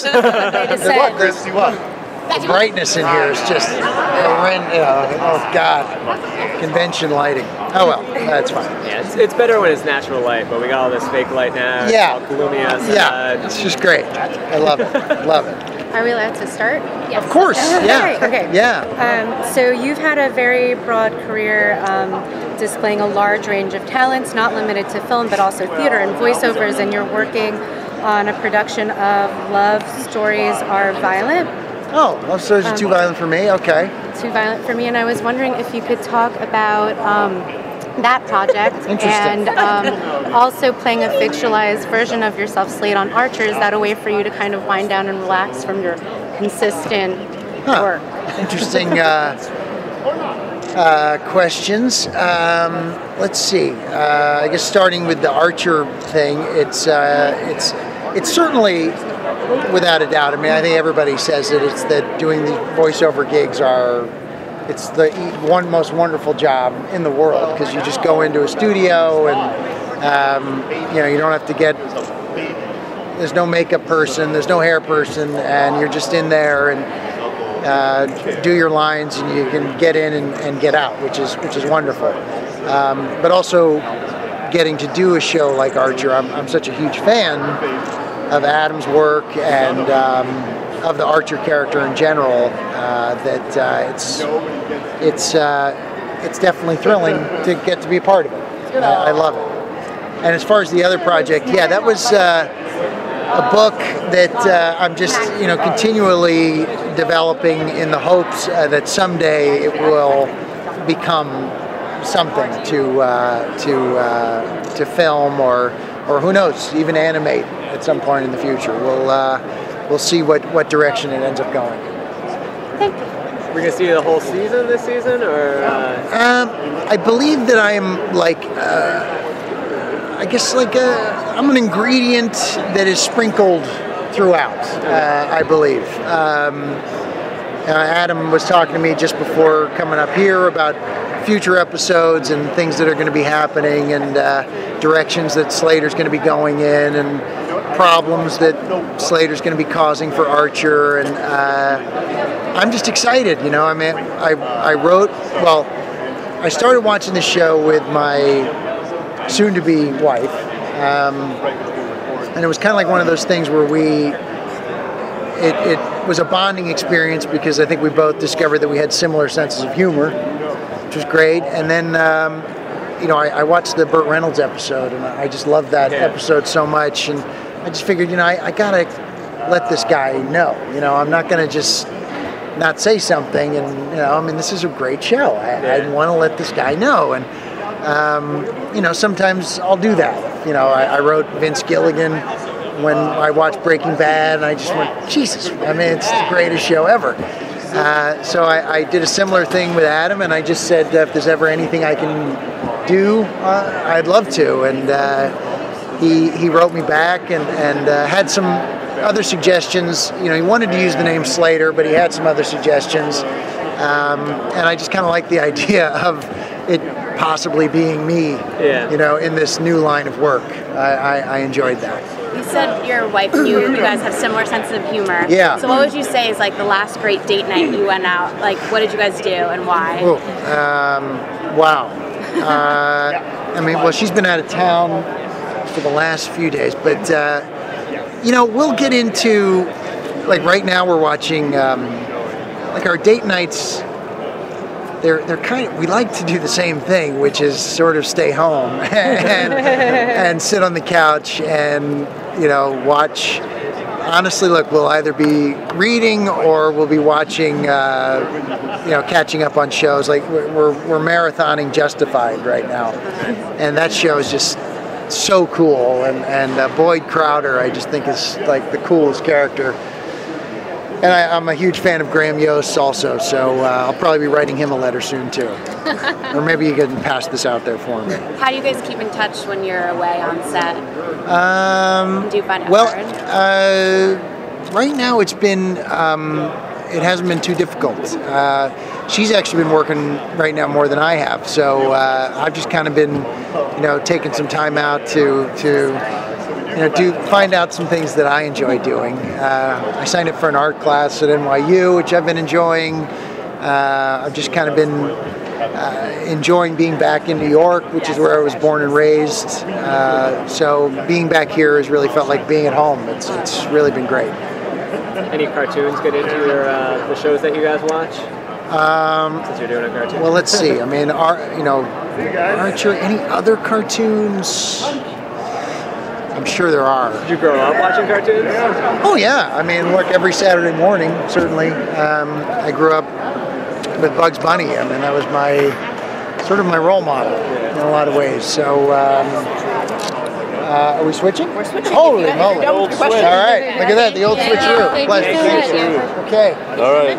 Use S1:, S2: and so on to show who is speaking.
S1: The brightness in here is just horrendous. Oh God, convention lighting. Oh well, that's fine.
S2: Yeah, it's better when it's natural light, but we got all this fake light now.
S1: Yeah,
S2: it's all gloomy outside.
S1: Yeah, it's just great. I love it. Love it.
S3: Are we allowed to start?
S1: Yes. Of course. Yeah.
S3: Okay.
S1: Yeah.
S3: So you've had a very broad career, displaying a large range of talents, not limited to film, but also theater and voiceovers, and you're working on a production of Love Stories Are Violent.
S1: Oh, Love Stories Are Too Violent for Me? Okay.
S3: Too Violent for Me, and I was wondering if you could talk about that project and also playing a fictionalized version of yourself, Slate on Archer. Is that a way for you to kind of wind down and relax from your consistent work?
S1: Interesting questions. Let's see. I guess starting with the Archer thing, it's certainly, without a doubt. I mean, I think everybody says it. It's that doing these voiceover gigs it's the most wonderful job in the world, because you just go into a studio and you don't have to there's no makeup person, there's no hair person, and you're just in there and do your lines, and you can get in and get out, which is wonderful. But also getting to do a show like Archer, I'm such a huge fan of Adam's work and of the Archer character in general, that it's definitely thrilling to get to be a part of it. I love it. And as far as the other project, yeah, that was a book that I'm just continually developing in the hopes that someday it will become something to film or who knows, even animate at some point in the future. We'll see what direction it ends up going.
S3: Thank you.
S2: We're gonna see the whole season this season, or?
S1: I believe that I'm I'm an ingredient that is sprinkled throughout. I believe. Adam was talking to me just before coming up here about future episodes and things that are going to be happening, and directions that Slater's going to be going in, and problems that Slater's going to be causing for Archer, and I'm just excited. I mean, I started watching the show with my soon-to-be wife, and it was kind of like one of those things where it was a bonding experience, because I think we both discovered that we had similar senses of humor, which was great. And then I watched the Burt Reynolds episode, and I just loved that episode so much, and I just figured, I gotta let this guy know. I'm not gonna just not say something, and this is a great show. I want to let this guy know, and sometimes I'll do that. I wrote Vince Gilligan when I watched Breaking Bad, and I just went, Jesus, it's the greatest show ever. So I did a similar thing with Adam, and I just said, if there's ever anything I can do, I'd love to. And he wrote me back and had some other suggestions. He wanted to use the name Slater, but he had some other suggestions. And I just kind of like the idea of it possibly being me, in this new line of work. I enjoyed that.
S4: You said your wife and you guys have similar senses of humor.
S1: Yeah.
S4: So what would you say is like the last great date night you went out? Like, what did you guys do and why?
S1: Oh, wow. She's been out of town for the last few days, but we'll get into, like, right now we're watching our date nights. They're kind of, we like to do the same thing, which is sort of stay home and sit on the couch and watch. Honestly, look, we'll either be reading or we'll be watching, catching up on shows. Like we're marathoning Justified right now, and that show is just so cool. And Boyd Crowder, I just think is like the coolest character. And I'm a huge fan of Graham Yost also, so I'll probably be writing him a letter soon too. Or maybe you can pass this out there for me.
S4: How do you guys keep in touch when you're away on set? Do you find it hard?
S1: Right now it's been, it hasn't been too difficult. She's actually been working right now more than I have, so I've just kind of been, taking some time out to do find out some things that I enjoy doing. I signed up for an art class at NYU, which I've been enjoying. I've just kind of been enjoying being back in New York, which is where I was born and raised. So being back here has really felt like being at home. It's really been great.
S2: Any cartoons get into your the shows that you guys watch? Since you're doing a cartoon.
S1: Well, let's see. I mean, Archer. Any other cartoons? I'm sure there are.
S2: Did you grow up watching cartoons?
S1: Oh yeah. I mean, look, every Saturday morning, certainly. I grew up with Bugs Bunny. I mean, that was sort of my role model in a lot of ways. So, are we switching?
S4: We're switching.
S1: Holy moly! All right, look at that, the old switcheroo. Pleasure.
S3: Thank you so much.
S1: Okay.
S5: All right.